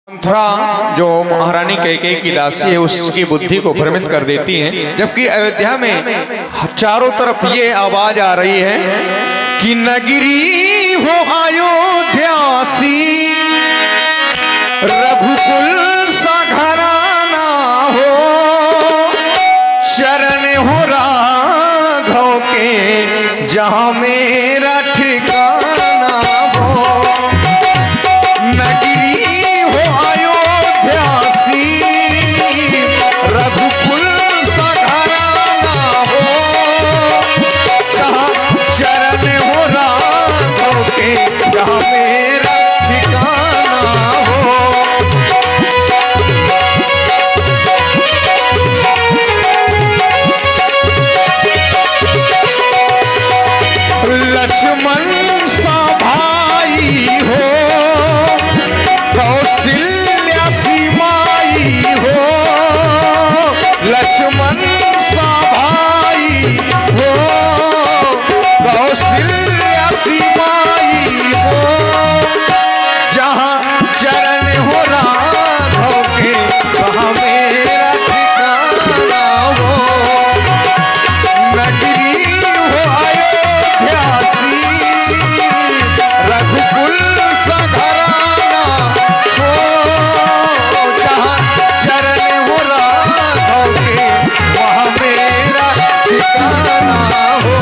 मंथरा जो महारानी कैकेयी की दासी है उसकी बुद्धि को भ्रमित कर देती हैं, जबकि अयोध्या में चारों तरफ ये आवाज आ रही है कि नगरी हो अयोध्यासी, रघुकुल सा घराना हो, शरण हो राघव के जहां मेरा ठिकाना हो। नगरी हो अयोध्यासी, रघुकुल सा घराना हो, जहां चरण हो राघव के जहां मेरा ठिकाना हो। लक्ष्मण सा भाई हो, कौशल्या सी माई हो, लक्ष्मण सा भाई हो, कौशल्या सी माई हो, जहां चरण हो राघव के वहां मेरा ठिकाना हो। नगरी हो अयोध्यासी, रघुकुल सा घराना हो, जहां चरण हो राघव के वहां मेरा ठिकाना हो।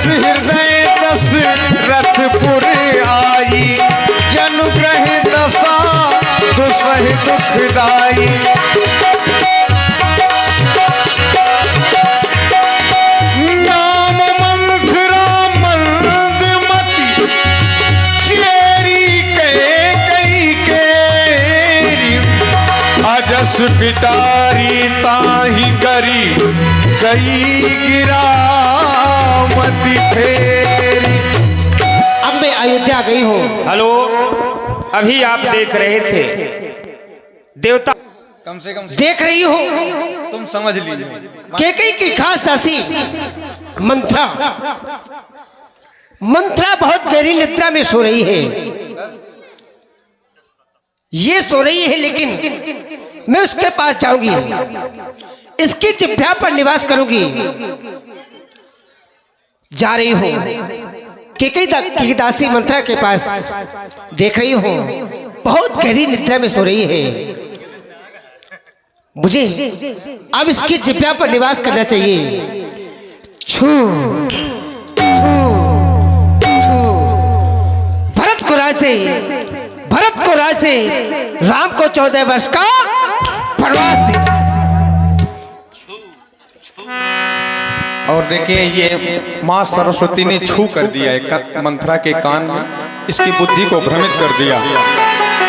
हृदय दशरथपुर आई, जनुग्रह दशा दुसह दुखदाई। नाम मंथरा मंदमती, चेरी कैकेयी केरी, अजस पिटारी ताहि करी, कई गिरा मति फेरी। अब मैं अयोध्या गई हूँ। हेलो, अभी आप देख रहे थे देवता, कम से कम देख रही हूँ तुम समझ लीजिए, कैकेयी की खास दासी मंथरा। मंथरा बहुत गहरी निद्रा में सो रही है। ये सो रही है, लेकिन मैं उसके पास जाऊंगी, इसकी जिह्वा पर निवास करूंगी। जा रही हूँ कैकेयी की दासी मंथरा के पास, देख रही हूँ बहुत गहरी निद्रा में सो रही है। मुझे अब इसकी जिह्वा पर निवास करना चाहिए। छू छू छू, भरत को राज दे, भरत को राज दे, राम को 14 वर्ष का वनवास दे। और देखिए ये माँ सरस्वती ने छू कर दिया है मंथरा के कान में, इसकी बुद्धि को भ्रमित कर दिया।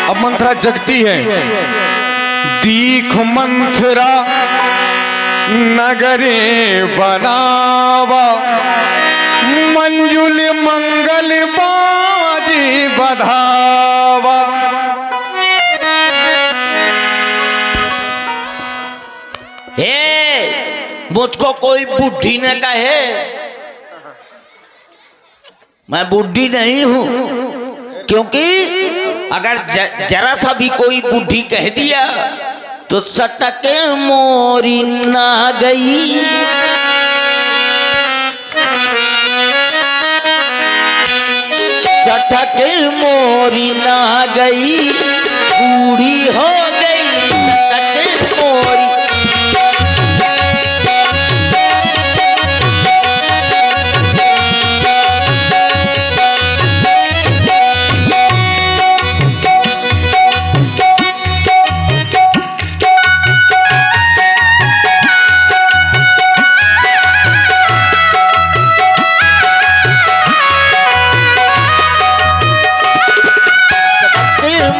अब मंथरा जगती है। दीख मंथरा नगरे बनावा, मंजुल मंगल बाजी बधावा। मुझको कोई बुढ़ी न कहे, मैं बुढ़ी नहीं हूं, क्योंकि अगर जरा सा भी कोई बुढ़ी कह दिया तो सटके मोरी ना गई। सटके मोरी ना गई, बूढ़ी हो गई सटके मोरी।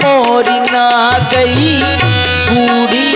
मोरी ना गई, बूढ़ी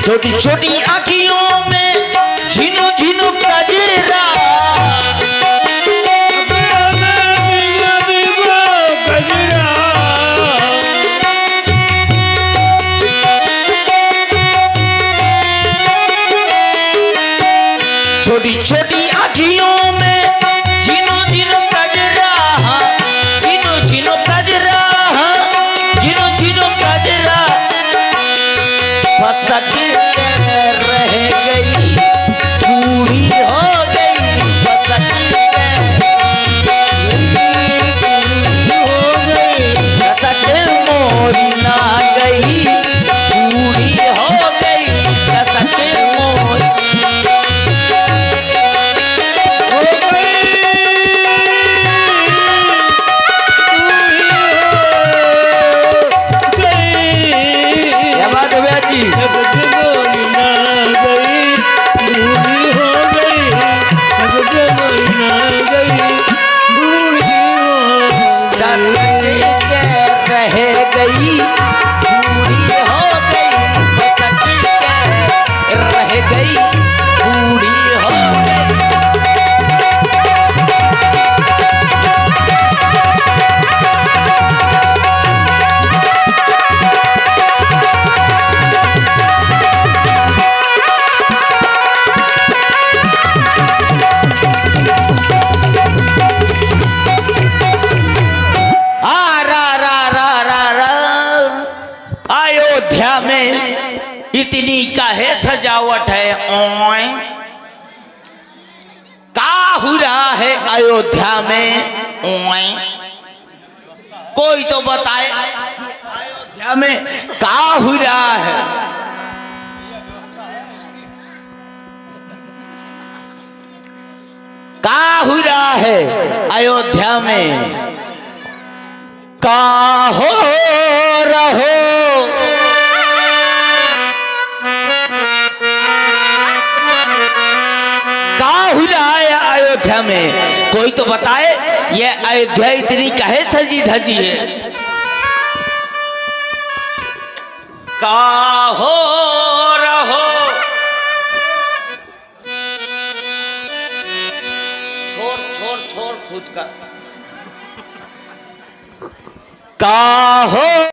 छोटी छोटी आँखियों में झिनु झिनु कजरा, छोटी छोटी आँखियों में झिनु झिनु कजरा, झिनु झिनु कजरा, झिनु झिनु कजरा, फसक के रह गई, बूढ़ी हो गई, फसक के फसक मोरी ना गई, बूढ़ी हो गई, फसक मोरी अयोध्या में इतनी काहे सजावट है, ओए का हो रहा है अयोध्या में, ओए कोई तो बताए अयोध्या में का हो रहा है। का हो रहा है अयोध्या में, का हो रहो अयोध्या में, कोई तो बताए ये अयोध्या इतनी काहे सजी धजी है। का हो रहो छोड़ छोड़ छोड़ खुद का, का हो